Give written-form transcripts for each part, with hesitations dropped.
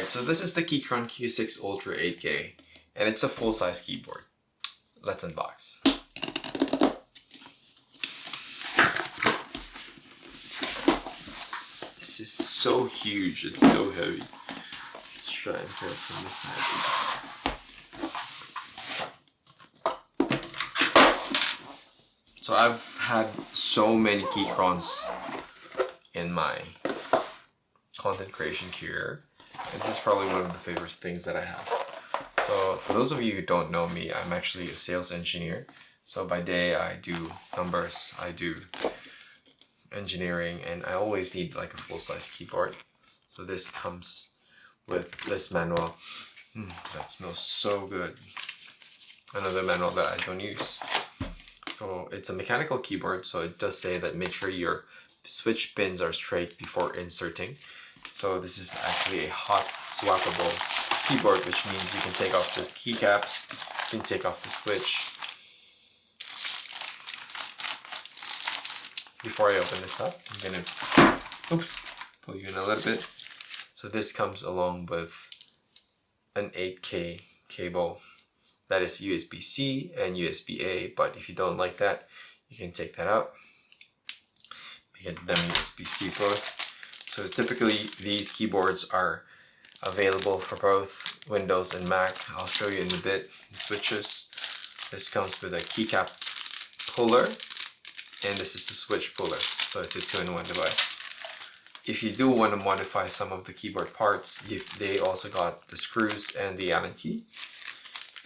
so this is the Keychron Q6 Ultra 8K, and it's a full-size keyboard. Let's unbox. This is so huge, it's so heavy. Let's try and put it from this side. So I've had so many Keychrons in my content creation career. This is probably one of the favorite things that I have. So for those of you who don't know me, I'm actually a sales engineer. So by day I do numbers, I do engineering, and I always need like a full-size keyboard. So this comes with this manual. That smells so good. Another manual that I don't use. So it's a mechanical keyboard, so it does say that make sure your switch pins are straight before inserting. So this is actually a hot swappable keyboard, which means you can take off this keycaps, you can take off the switch. Before I open this up, I'm gonna pull you in a little bit. So this comes along with an 8K cable that is USB-C and USB-A, but if you don't like that, you can take that out. Make them USB-C both. So typically these keyboards are available for both Windows and Mac. I'll show you in a bit the switches. This comes with a keycap puller, and this is the switch puller. So it's a two-in-one device. If you do want to modify some of the keyboard parts, they also got the screws and the Allen key.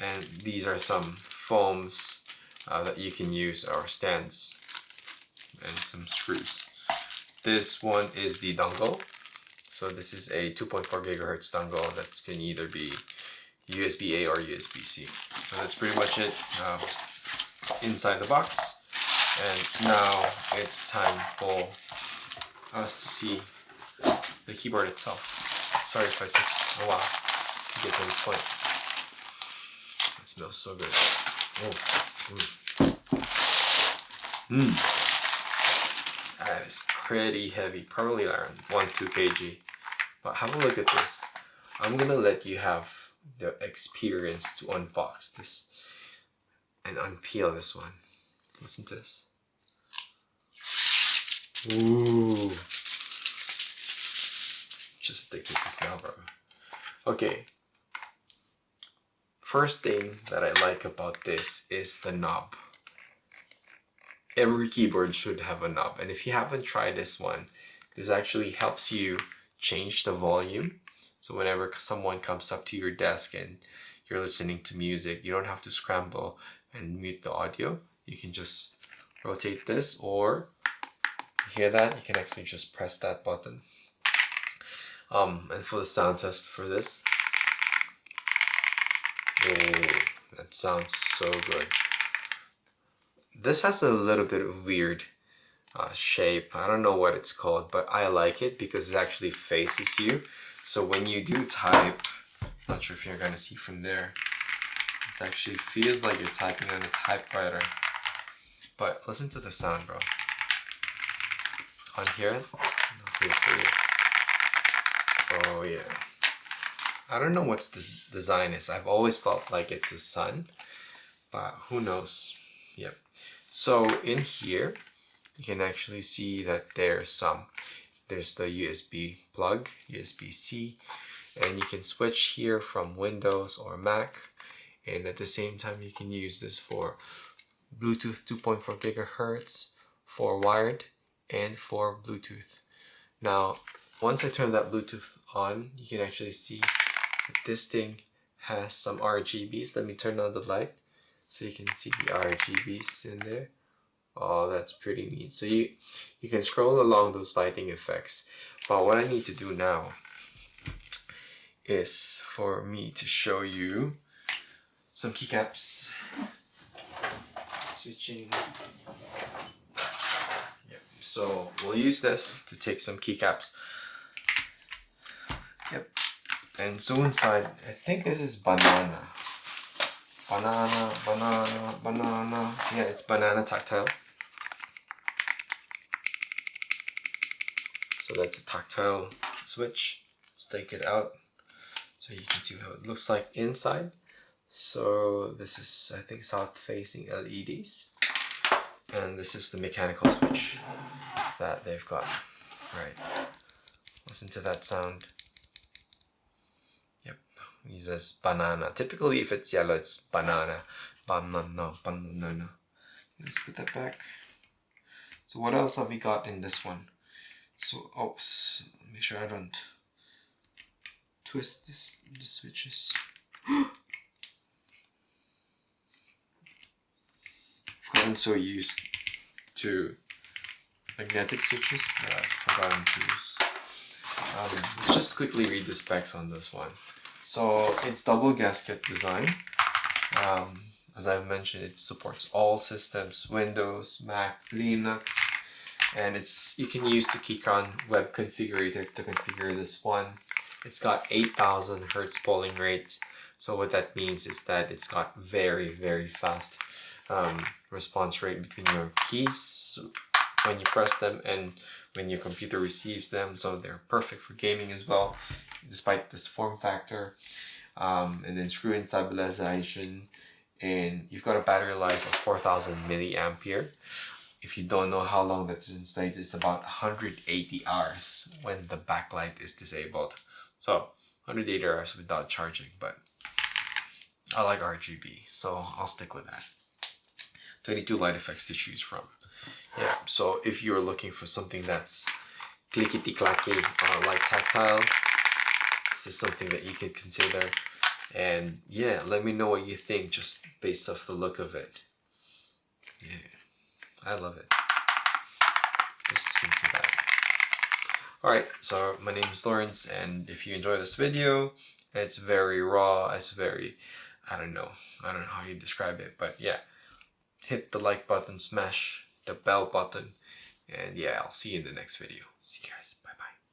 And these are some foams that you can use, or stands, and some screws. This one is the dongle. So this is a 2.4 gigahertz dongle that can either be USB-A or USB-C. So that's pretty much it inside the box. And now it's time for us to see the keyboard itself. Sorry if I took a while to get to this point. It smells so good. That is pretty heavy, probably around 1-2 kg. But have a look at this. I'm gonna let you have the experience to unbox this and unpeel this one. Listen to this. Ooh. Just addicted to smell, bro. Okay. First thing that I like about this is the knob. Every keyboard should have a knob, and if you haven't tried this one, this actually helps you change the volume. So whenever someone comes up to your desk and you're listening to music, you don't have to scramble and mute the audio. You can just rotate this, or you hear that, you can actually just press that button. And for the sound test for this, oh, that sounds so good. This has a little bit of weird shape. I don't know what it's called, but I like it because it actually faces you. So when you do type, not sure if you're gonna see from there, it actually feels like you're typing on a typewriter. But listen to the sound, bro. Can't hear it? Here's for you. Oh yeah. I don't know what this design is. I've always thought like it's a sun, but who knows? Yep. So in here, you can actually see that there's the USB plug, USB-C, and you can switch here from Windows or Mac, and at the same time you can use this for Bluetooth 2.4 gigahertz, for wired, and for Bluetooth. Now, once I turn that Bluetooth on, you can actually see that this thing has some RGBs. Let me turn on the light so you can see the RGBs in there. Oh, that's pretty neat. So you can scroll along those lighting effects. But what I need to do now is for me to show you some keycaps. Switching. Yep. So we'll use this to take some keycaps. Yep. And so inside, I think this is banana. Banana. Yeah, it's banana tactile. So that's a tactile switch. Let's take it out. So you can see how it looks like inside. So this is, I think, south facing LEDs, and this is the mechanical switch that they've got. Right, listen to that sound. Yep, uses banana. Typically if it's yellow, it's banana. Banana. Let's put that back. So what else have we got in this one? So, oops, make sure I don't twist the switches. I've gotten so used to magnetic switches that I've forgotten to use. Let's just quickly read the specs on this one. So it's double gasket design. As I mentioned, it supports all systems: Windows, Mac, Linux, and you can use the Keychron web configurator to configure this one. It's got 8,000 Hertz polling rate. So what that means is that it's got very, very fast response rate between your keys when you press them and when your computer receives them. So they're perfect for gaming as well, despite this form factor. And then screw-in stabilization, and you've got a battery life of 4,000 milliampere. If you don't know how long that translates, it's about 180 hours when the backlight is disabled. So 180 hours without charging, but I like RGB, so I'll stick with that. 22 light effects to choose from. Yeah, so if you're looking for something that's clickety-clacky, like tactile, this is something that you could consider. And yeah, let me know what you think just based off the look of it. Yeah, I love it. Just listen to that. Alright, so my name is Lawrence, and if you enjoy this video, it's very raw, it's very, I don't know how you describe it, but yeah, hit the like button, smash the bell button, and yeah, I'll see you in the next video. See you guys, bye bye.